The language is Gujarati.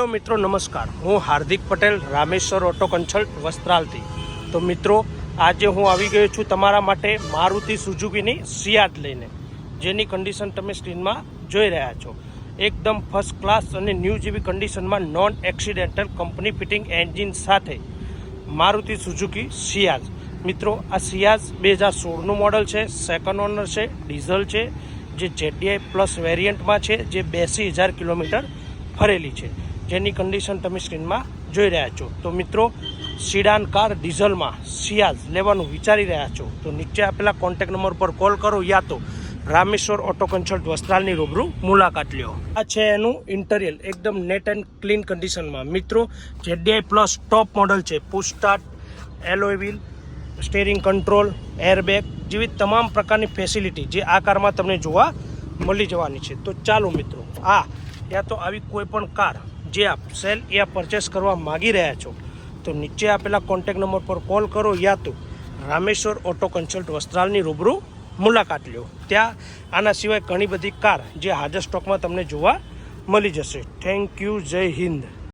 तो मित्रों नमस्कार, हूँ हार्दिक पटेल रामेश्वर ऑटो कन्सल्ट वस्त्रालथी। तो मित्रों आज हूँ આવી ગયો છું તમારા માટે મારુતિ સુઝુકીની સિયાઝ લઈને, જેની કન્ડિશન તમે સ્ક્રીનમાં જોઈ રહ્યા છો। એકદમ ફર્સ્ટ ક્લાસ અને ન્યૂ જેવી કન્ડિશનમાં non accidental company fitting engine સાથે મારુતિ સુઝુકી સિયાઝ। મિત્રો આ સિયાઝ 2016નું મોડલ છે, સેકન્ડ ઓનર છે, ડીઝલ છે, જે ZDI પ્લસ વેરિયન્ટમાં છે, જે 82,000 કિલોમીટર ફરેલી છે, જેની કન્ડિશન તમે સ્ક્રીનમાં જોઈ રહ્યા છો। તો મિત્રો સિડાન કાર ડીઝલમાં સિયાઝ લેવાનું વિચારી રહ્યા છો તો નીચે આપેલા કોન્ટેક્ટ નંબર પર કોલ કરો યા તો રામેશ્વર ઓટો કન્સલ્ટ વસ્ત્રાલની રૂબરૂ મુલાકાત લ્યો। આ છે એનું ઇન્ટિરિયર, એકદમ નેટ એન્ડ ક્લીન કન્ડિશનમાં। મિત્રો ZDI પ્લસ ટોપ મોડલ છે, push start, alloy wheel, steering control, airbag જેવી તમામ પ્રકારની ફેસિલિટી જે આ કારમાં તમને જોવા મળી જવાની છે। તો ચાલો મિત્રો આ યા તો આવી કોઈ પણ કાર જે આપ સેલ યા પરચેસ કરવા માગી રહ્યા છો તો નીચે આપેલા કોન્ટેક્ટ નંબર પર કોલ કરો યા તો રામેશ્વર ઓટો કન્સલ્ટ વસ્ત્રાલની રૂબરૂ મુલાકાત લ્યો। ત્યાં આના સિવાય ઘણી બધી કાર જે હાજર સ્ટોકમાં તમને જોવા મળી જશે। થેન્ક યુ, જય હિન્દ।